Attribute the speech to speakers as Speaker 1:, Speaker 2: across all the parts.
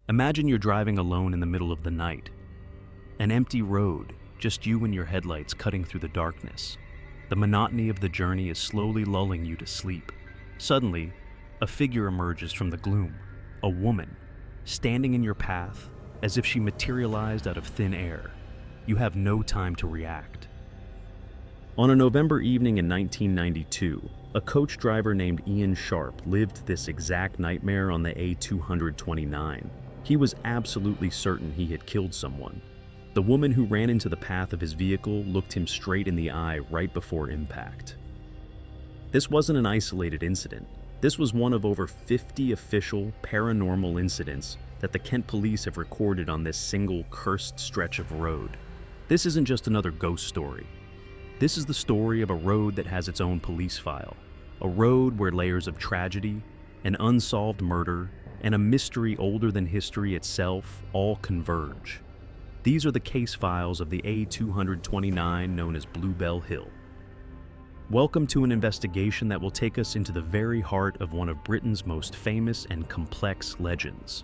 Speaker 1: Imagine you're driving alone in the middle of the night. An empty road, just you and your headlights cutting through the darkness. The monotony of the journey is slowly lulling you to sleep. Suddenly, a figure emerges from the gloom. A woman, standing in your path as if she materialized out of thin air. You have no time to react. On a November evening in 1992, a coach driver named Ian Sharp lived this exact nightmare on the A229. He was absolutely certain he had killed someone. The woman who ran into the path of his vehicle looked him straight in the eye right before impact. This wasn't an isolated incident. This was one of over 50 official paranormal incidents that the Kent police have recorded on this single cursed stretch of road. This isn't just another ghost story. This is the story of a road that has its own police file. A road where layers of tragedy, an unsolved murder, and a mystery older than history itself all converge. These are the case files of the A229 known as Bluebell Hill. Welcome to an investigation that will take us into the very heart of one of Britain's most famous and complex legends.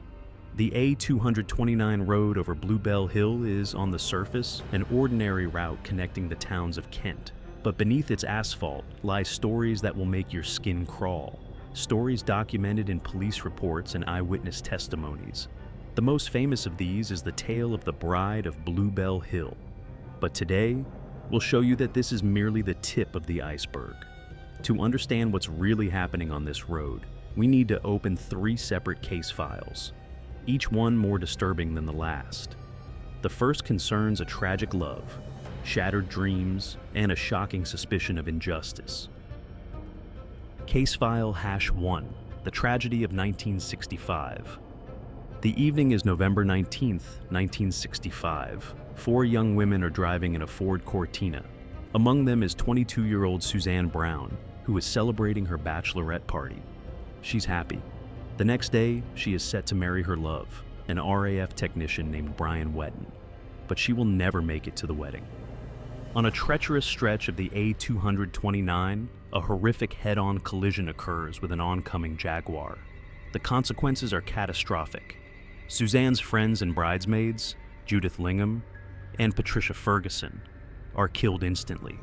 Speaker 1: The A229 road over Bluebell Hill is, on the surface, an ordinary route connecting the towns of Kent. But beneath its asphalt lie stories that will make your skin crawl. Stories documented in police reports and eyewitness testimonies. The most famous of these is the tale of the Bride of Bluebell Hill. But today, we'll show you that this is merely the tip of the iceberg. To understand what's really happening on this road, we need to open 3 separate case files, each one more disturbing than the last. The first concerns a tragic love, shattered dreams, and a shocking suspicion of injustice. Case file #1, the tragedy of 1965. The evening is November 19th, 1965. 4 young women are driving in a Ford Cortina. Among them is 22-year-old Suzanne Brown, who is celebrating her bachelorette party. She's happy. The next day, she is set to marry her love, an RAF technician named Brian Wetton. But she will never make it to the wedding. On a treacherous stretch of the A229, a horrific head-on collision occurs with an oncoming Jaguar. The consequences are catastrophic. Suzanne's friends and bridesmaids, Judith Lingham and Patricia Ferguson, are killed instantly.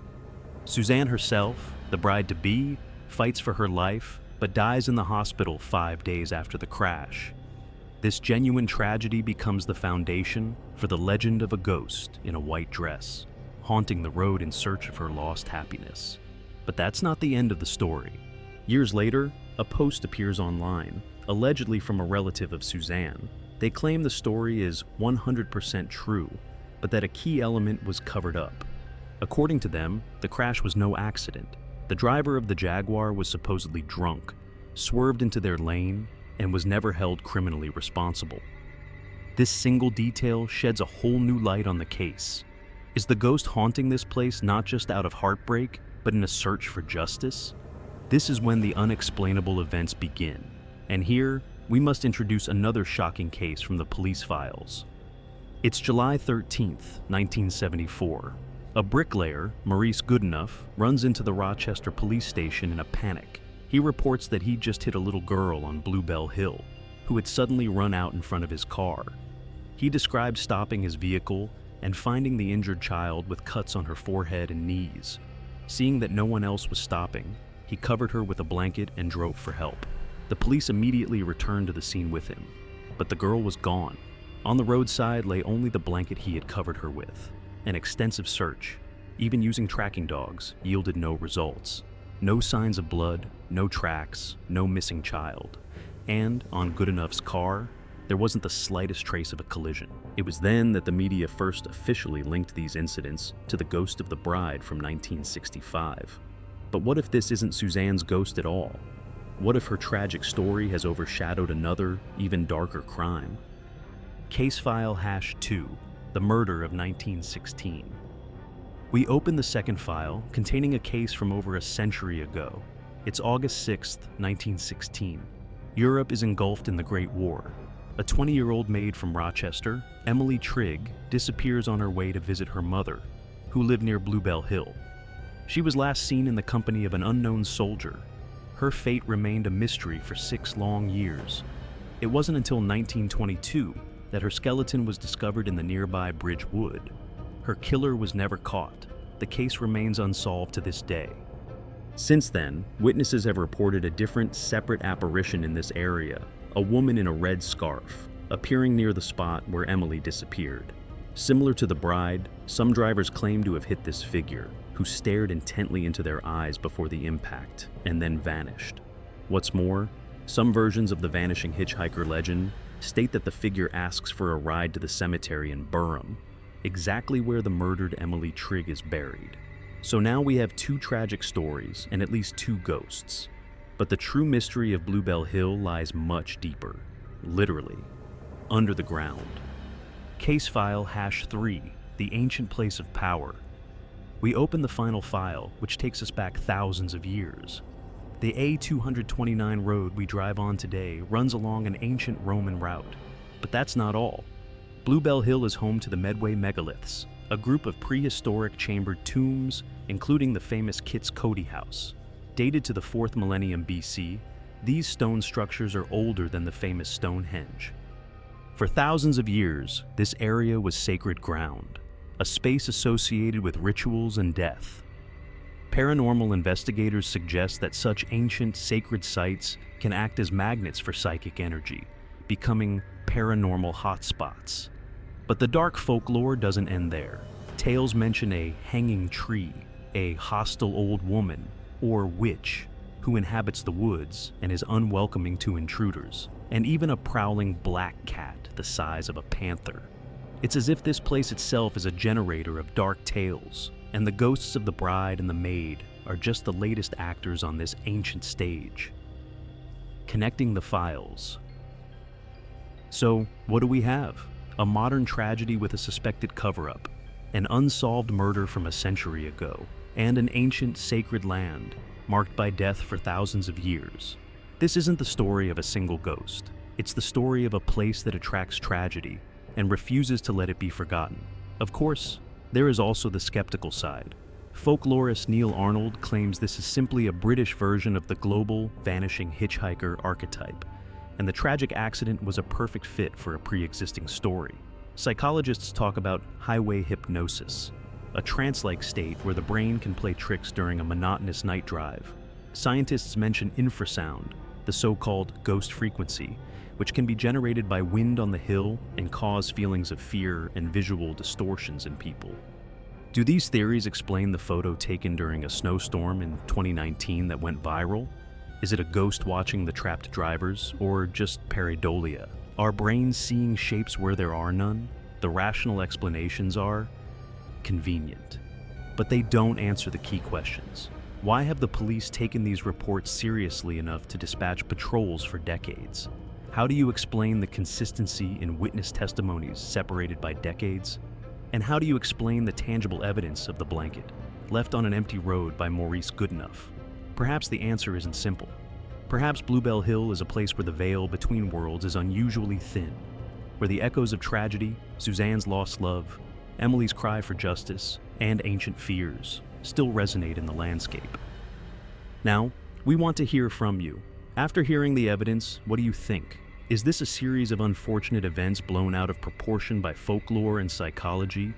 Speaker 1: Suzanne herself, the bride-to-be, fights for her life but dies in the hospital 5 days after the crash. This genuine tragedy becomes the foundation for the legend of a ghost in a white dress, haunting the road in search of her lost happiness. But that's not the end of the story. Years later, a post appears online, allegedly from a relative of Suzanne. They claim the story is 100% true, but that a key element was covered up. According to them, the crash was no accident. The driver of the Jaguar was supposedly drunk, swerved into their lane, and was never held criminally responsible. This single detail sheds a whole new light on the case. Is the ghost haunting this place not just out of heartbreak, but in a search for justice? This is when the unexplainable events begin. And here, we must introduce another shocking case from the police files. It's July 13th, 1974. A bricklayer, Maurice Goodenough, runs into the Rochester police station in a panic. He reports that he just hit a little girl on Bluebell Hill, who had suddenly run out in front of his car. He describes stopping his vehicle and finding the injured child with cuts on her forehead and knees. Seeing that no one else was stopping, he covered her with a blanket and drove for help. The police immediately returned to the scene with him, but the girl was gone. On the roadside lay only the blanket he had covered her with. An extensive search, even using tracking dogs, yielded no results. No signs of blood, no tracks, no missing child. And on Goodenough's car, there wasn't the slightest trace of a collision. It was then that the media first officially linked these incidents to the ghost of the bride from 1965. But what if this isn't Suzanne's ghost at all? What if her tragic story has overshadowed another, even darker crime? Case file #2, the murder of 1916. We open the second file, containing a case from over a century ago. It's August 6th, 1916. Europe is engulfed in the Great War. A 20-year-old maid from Rochester, Emily Trigg, disappears on her way to visit her mother, who lived near Bluebell Hill. She was last seen in the company of an unknown soldier. Her fate remained a mystery for 6 long years. It wasn't until 1922 that her skeleton was discovered in the nearby Bridge Wood. Her killer was never caught. The case remains unsolved to this day. Since then, witnesses have reported a different, separate apparition in this area, a woman in a red scarf, appearing near the spot where Emily disappeared. Similar to the bride, some drivers claim to have hit this figure, who stared intently into their eyes before the impact and then vanished. What's more, some versions of the vanishing hitchhiker legend state that the figure asks for a ride to the cemetery in Burham, exactly where the murdered Emily Trigg is buried. So now we have two tragic stories and at least two ghosts. But the true mystery of Bluebell Hill lies much deeper, literally, under the ground. Case file #3, the ancient place of power. We open the final file, which takes us back thousands of years. The A229 road we drive on today runs along an ancient Roman route. But that's not all. Bluebell Hill is home to the Medway Megaliths, a group of prehistoric chambered tombs, including the famous Kit's Cody House. Dated to the 4th millennium BC, these stone structures are older than the famous Stonehenge. For thousands of years, this area was sacred ground, a space associated with rituals and death. Paranormal investigators suggest that such ancient, sacred sites can act as magnets for psychic energy, becoming paranormal hotspots. But the dark folklore doesn't end there. Tales mention a hanging tree, a hostile old woman, or witch, who inhabits the woods and is unwelcoming to intruders, and even a prowling black cat the size of a panther. It's as if this place itself is a generator of dark tales, and the ghosts of the bride and the maid are just the latest actors on this ancient stage. Connecting the files. So, what do we have? A modern tragedy with a suspected cover-up, an unsolved murder from a century ago, and an ancient sacred land marked by death for thousands of years. This isn't the story of a single ghost. It's the story of a place that attracts tragedy and refuses to let it be forgotten. Of course, there is also the skeptical side. Folklorist Neil Arnold claims this is simply a British version of the global, vanishing hitchhiker archetype, and the tragic accident was a perfect fit for a pre-existing story. Psychologists talk about highway hypnosis, a trance-like state where the brain can play tricks during a monotonous night drive. Scientists mention infrasound, the so-called ghost frequency, which can be generated by wind on the hill and cause feelings of fear and visual distortions in people. Do these theories explain the photo taken during a snowstorm in 2019 that went viral? Is it a ghost watching the trapped drivers, or just pareidolia? Are brains seeing shapes where there are none? The rational explanations are convenient. But they don't answer the key questions. Why have the police taken these reports seriously enough to dispatch patrols for decades? How do you explain the consistency in witness testimonies separated by decades? And how do you explain the tangible evidence of the blanket, left on an empty road by Maurice Goodenough? Perhaps the answer isn't simple. Perhaps Bluebell Hill is a place where the veil between worlds is unusually thin, where the echoes of tragedy, Suzanne's lost love, Emily's cry for justice, and ancient fears still resonate in the landscape. Now, we want to hear from you. After hearing the evidence, what do you think? Is this a series of unfortunate events blown out of proportion by folklore and psychology?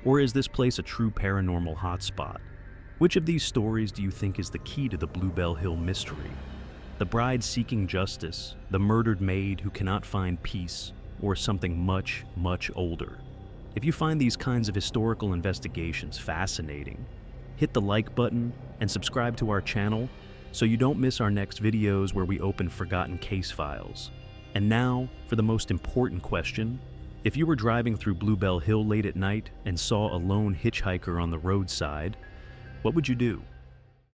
Speaker 1: Or is this place a true paranormal hotspot? Which of these stories do you think is the key to the Bluebell Hill mystery? The bride seeking justice, the murdered maid who cannot find peace, or something much, much older? If you find these kinds of historical investigations fascinating, hit the like button and subscribe to our channel so you don't miss our next videos where we open forgotten case files. And now, for the most important question. If you were driving through Bluebell Hill late at night and saw a lone hitchhiker on the roadside, what would you do?